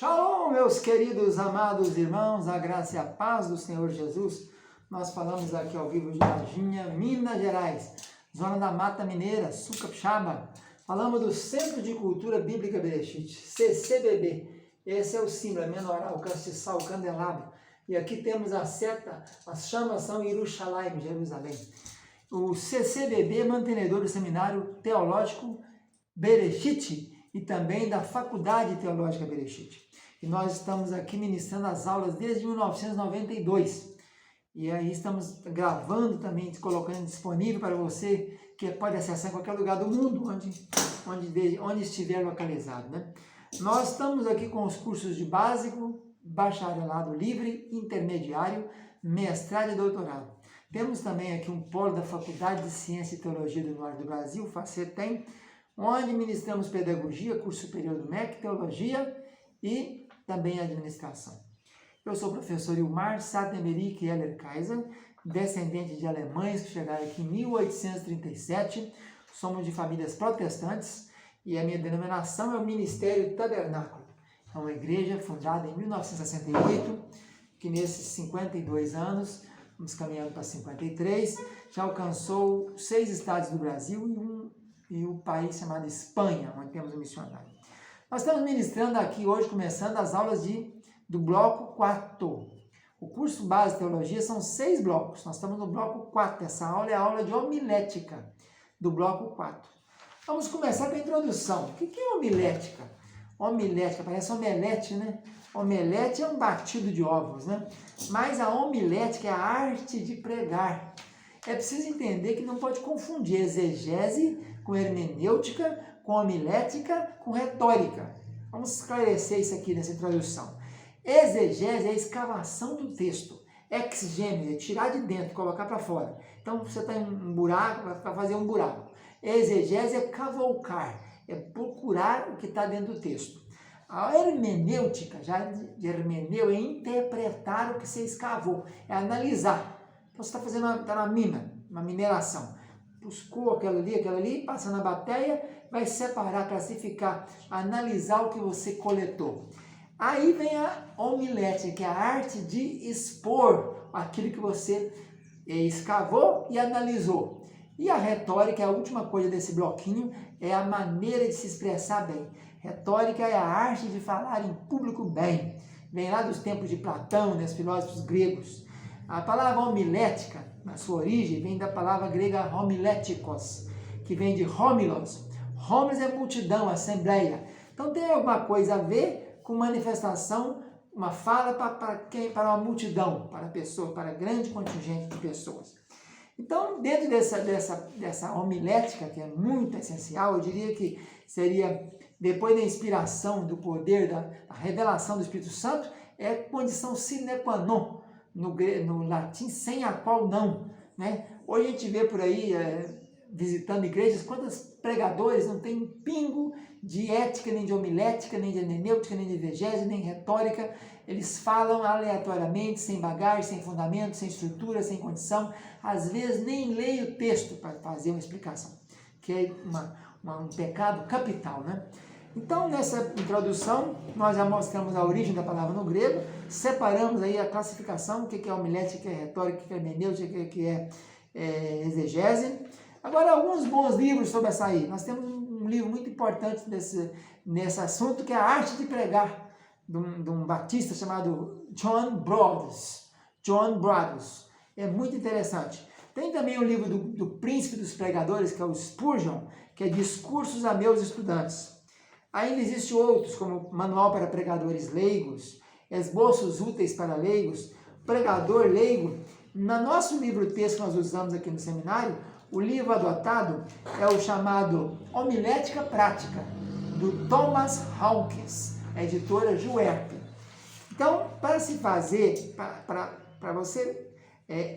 Shalom, meus queridos, amados irmãos, a graça e a paz do Senhor Jesus. Nós falamos aqui ao vivo de Varginha, Minas Gerais, zona da Mata Mineira, Sucapixaba. Falamos do Centro de Cultura Bíblica Bereshit, CCBB. Esse é o símbolo, a menorá, o castiçal, o candelabro. E aqui temos a seta, as chamas são Yerushalayim, Jerusalém. O CCBB, mantenedor do Seminário Teológico Bereshit e também da Faculdade Teológica Bereshit. E nós estamos aqui ministrando as aulas desde 1992. E aí estamos gravando também, colocando disponível para você que pode acessar em qualquer lugar do mundo, onde estiver localizado, né? Nós estamos aqui com os cursos de básico, bacharelado livre, intermediário, mestrado e doutorado. Temos também aqui um polo da Faculdade de Ciência e Teologia do Norte do Brasil, FACETEM, onde ministramos pedagogia, curso superior do MEC, teologia e também administração. Eu sou o professor Ilmar Satemeric Heller Kaiser, descendente de alemães que chegaram aqui em 1837, somos de famílias protestantes e a minha denominação é o Ministério Tabernáculo. É uma igreja fundada em 1968, que nesses 52 anos, vamos caminhando para 53, já alcançou 6 estados do Brasil e o país chamado Espanha, onde temos um missionário. Nós estamos ministrando aqui hoje, começando as aulas do bloco 4. O curso base de teologia são 6 blocos, nós estamos no bloco 4. Essa aula é a aula de homilética do bloco 4. Vamos começar com a introdução. O que é homilética? Homilética, parece omelete, né? Omelete é um batido de ovos, né? Mas a homilética é a arte de pregar. É preciso entender que não pode confundir exegese com hermenêutica, com homilética, com retórica. Vamos esclarecer isso aqui nessa introdução. Exegese é a escavação do texto. Exegese é tirar de dentro, colocar para fora. Então você está em um buraco, vai fazer um buraco. Exegese é cavalcar, é procurar o que está dentro do texto. A hermenêutica, já de hermeneu, é interpretar o que você escavou, é analisar. Então você está fazendo na mina, uma mineração. Buscou aquela ali, passa na bateia, vai separar, classificar, analisar o que você coletou. Aí vem a homilética, que é a arte de expor aquilo que você escavou e analisou. E a retórica, a última coisa desse bloquinho, é a maneira de se expressar bem. Retórica é a arte de falar em público bem. Vem lá dos tempos de Platão, dos filósofos gregos. A palavra homilética, na sua origem, vem da palavra grega homilétikos, que vem de homilos. Homilos é multidão, assembleia. Então tem alguma coisa a ver com manifestação, uma fala para uma multidão, para pessoa, para grande contingente de pessoas. Então, dentro dessa homilética, que é muito essencial, eu diria que seria, depois da inspiração, do poder, da revelação do Espírito Santo, é condição sine qua non, no latim, sem a qual não. Né? Hoje a gente vê por aí, visitando igrejas, quantos pregadores não tem um pingo de ética, nem de homilética, nem de hermenêutica, nem de exegese, nem retórica. Eles falam aleatoriamente, sem bagagem, sem fundamento, sem estrutura, sem condição. Às vezes nem leem o texto para fazer uma explicação, que é um pecado capital, né? Então, nessa introdução, nós já mostramos a origem da palavra no grego, separamos aí a classificação, o que é homilética, o que é retórica, o que é hermenêutica, o que é exegese. Agora, alguns bons livros sobre essa aí. Nós temos um livro muito importante nesse assunto, que é a arte de pregar, de um batista chamado John Broadus. É muito interessante. Tem também o livro do príncipe dos pregadores, que é o Spurgeon, que é Discursos a Meus Estudantes. Ainda existem outros, como Manual para Pregadores Leigos, Esboços Úteis para Leigos, Pregador Leigo. No nosso livro-texto que nós usamos aqui no seminário, o livro adotado é o chamado Homilética Prática, do Thomas Hawkins, a editora Juerp. Então, para se fazer, para você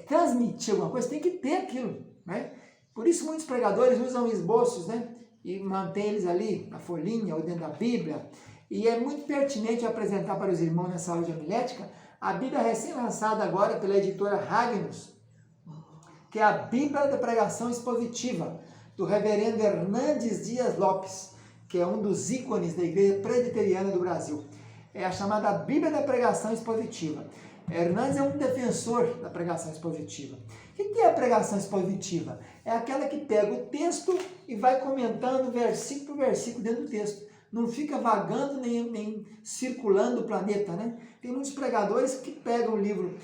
transmitir alguma coisa, tem que ter aquilo, né? Por isso muitos pregadores usam esboços, né? E mantém eles ali na folhinha ou dentro da Bíblia. E é muito pertinente apresentar para os irmãos nessa aula de homilética a Bíblia recém-lançada agora pela editora Ragnus, que é a Bíblia da Pregação Expositiva, do reverendo Hernandes Dias Lopes, que é um dos ícones da Igreja Presbiteriana do Brasil. é a chamada Bíblia da Pregação Expositiva. Hernandes é um defensor da pregação expositiva. O que é a pregação expositiva? É aquela que pega o texto e vai comentando versículo por versículo dentro do texto. Não fica vagando nem circulando o planeta, né? Tem muitos pregadores que pegam o livro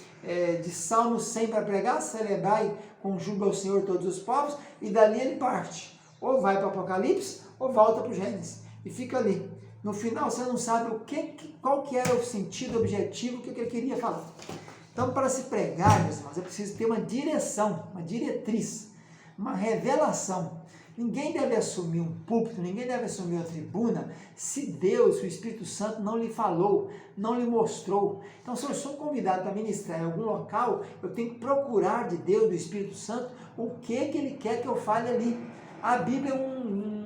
de Salmo 100 para pregar, celebrai com júbilo ao Senhor todos os povos, e dali ele parte. Ou vai para o Apocalipse, ou volta para o Gênesis. E fica ali. No final você não sabe qual que era o sentido, o objetivo, o que ele queria falar. Então, para se pregar, meus irmãos, é preciso ter uma direção, uma diretriz, uma revelação. Ninguém deve assumir um púlpito, ninguém deve assumir uma tribuna, se Deus, o Espírito Santo, não lhe falou, não lhe mostrou. Então, se eu sou convidado para ministrar em algum local, eu tenho que procurar de Deus, do Espírito Santo, o que Ele quer que eu fale ali. A Bíblia o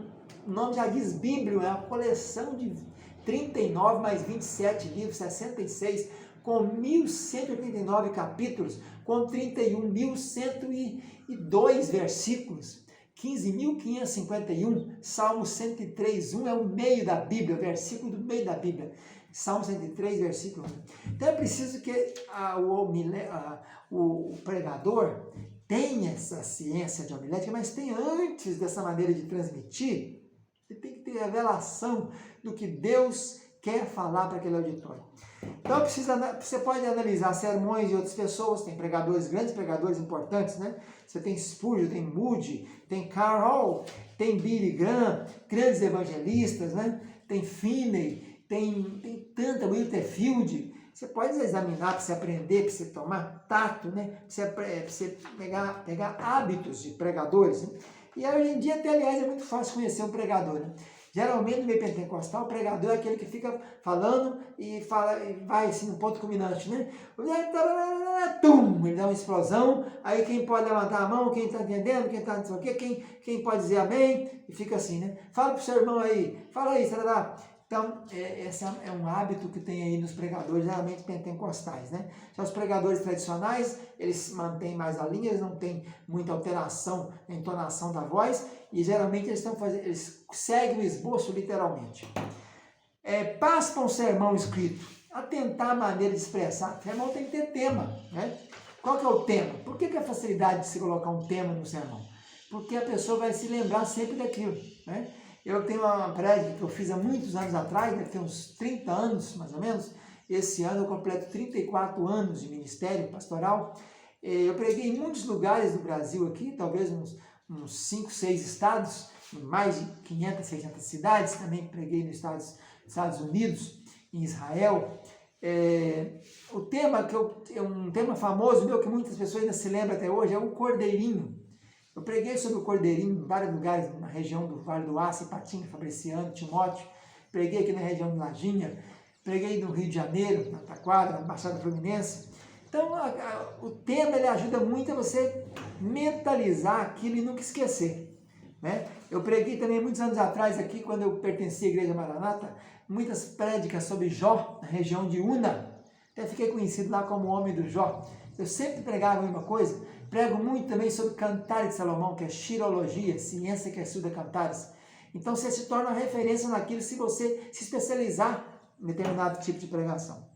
nome já diz Bíblia, é uma coleção de 39 mais 27 livros, 66, com 1.189 capítulos, com 31.102 versículos, 15.551, Salmo 103:1 é o meio da Bíblia, versículo do meio da Bíblia, Salmo 103, versículo 1. Então é preciso que o pregador tenha essa ciência de homilética, mas tem antes dessa maneira de transmitir, ele tem que ter revelação do que Deus quer falar para aquele auditório. Então você pode analisar sermões de outras pessoas, tem pregadores grandes, pregadores importantes, né? Você tem Spurgeon, tem Moody, tem Carl Hall, tem Billy Graham, grandes evangelistas, né? Tem Finney, tem tanta, Winterfield. Você pode examinar para você aprender, para você tomar tato, né? Para você pegar hábitos de pregadores, né? E hoje em dia, até, aliás, é muito fácil conhecer um pregador, né? Geralmente, no meio pentecostal, o pregador é aquele que fica falando e vai assim, no ponto culminante, né? Tum! Ele dá uma explosão, aí quem pode levantar a mão, quem está entendendo, quem está não sei o quê, quem pode dizer amém, e fica assim, né? Fala pro seu irmão aí, fala aí, será? Então, esse é um hábito que tem aí nos pregadores, geralmente pentecostais, né? Já os pregadores tradicionais, eles mantêm mais a linha, eles não têm muita alteração na entonação da voz, e geralmente eles seguem o esboço literalmente. Paspa um sermão escrito, atentar a maneira de expressar. O sermão tem que ter tema, né? Qual que é o tema? Por que a facilidade de se colocar um tema no sermão? Porque a pessoa vai se lembrar sempre daquilo, né? Eu tenho uma prédica que eu fiz há muitos anos atrás, deve ter uns 30 anos, mais ou menos. Esse ano eu completo 34 anos de ministério pastoral. Eu preguei em muitos lugares do Brasil aqui, talvez uns 5, 6 estados, em mais de 500, 600 cidades. Também preguei nos Estados Unidos, em Israel. O tema, é um tema famoso meu, que muitas pessoas ainda se lembram até hoje, é o Cordeirinho. Eu preguei sobre o Cordeirinho em vários lugares, na região do Vale do Aço, Patinga, Fabriciano, Timóteo. Preguei aqui na região de Lajinha, preguei no Rio de Janeiro, na Taquara, na Baixada Fluminense. Então, o tema ele ajuda muito a você mentalizar aquilo e nunca esquecer, né? Eu preguei também muitos anos atrás aqui, quando eu pertencia à Igreja Maranata, muitas prédicas sobre Jó, na região de Una. Até fiquei conhecido lá como o homem do Jó. Eu sempre pregava a mesma coisa. Prego muito também sobre Cantares de Salomão, que é xirologia, ciência que estuda cantares. Então você se torna referência naquilo se você se especializar em determinado tipo de pregação.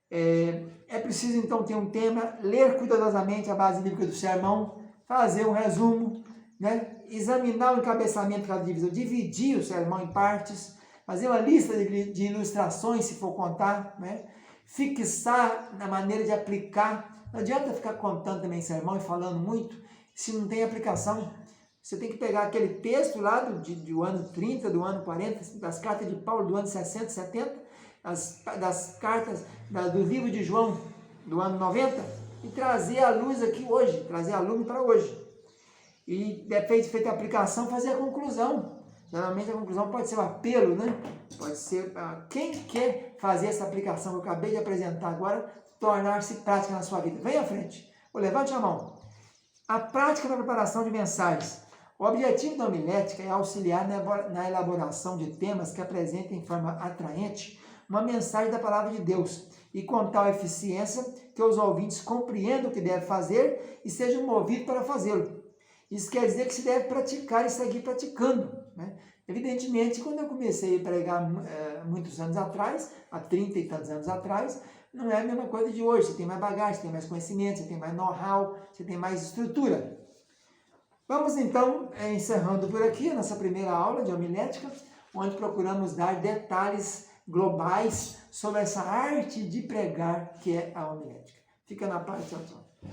É preciso então ter um tema, ler cuidadosamente a base bíblica do sermão, fazer um resumo, né? Examinar o encabeçamento de cada divisão, dividir o sermão em partes, fazer uma lista de ilustrações, se for contar, né? Fixar na maneira de aplicar. Não adianta ficar contando também sermão e falando muito se não tem aplicação. Você tem que pegar aquele texto lá do ano 30, do ano 40, das cartas de Paulo do ano 60, 70, das cartas do livro de João do ano 90 e trazer a luz aqui hoje, trazer a lume para hoje. E feita a aplicação, fazer a conclusão. Geralmente a conclusão pode ser um apelo, né? Pode ser quem quer fazer essa aplicação que eu acabei de apresentar agora, tornar-se prática na sua vida. Vem à frente. Levante a mão. A prática da preparação de mensagens. O objetivo da homilética é auxiliar na elaboração de temas que apresentem em forma atraente uma mensagem da palavra de Deus e com tal eficiência que os ouvintes compreendam o que deve fazer e sejam movidos para fazê-lo. Isso quer dizer que se deve praticar e seguir praticando, né? Evidentemente, quando eu comecei a pregar muitos anos atrás, há 30 e tantos anos atrás, não é a mesma coisa de hoje. Você tem mais bagagem, você tem mais conhecimento, você tem mais know-how, você tem mais estrutura. Vamos então encerrando por aqui a nossa primeira aula de homilética, onde procuramos dar detalhes globais sobre essa arte de pregar que é a homilética. Fica na paz, tchau, tchau.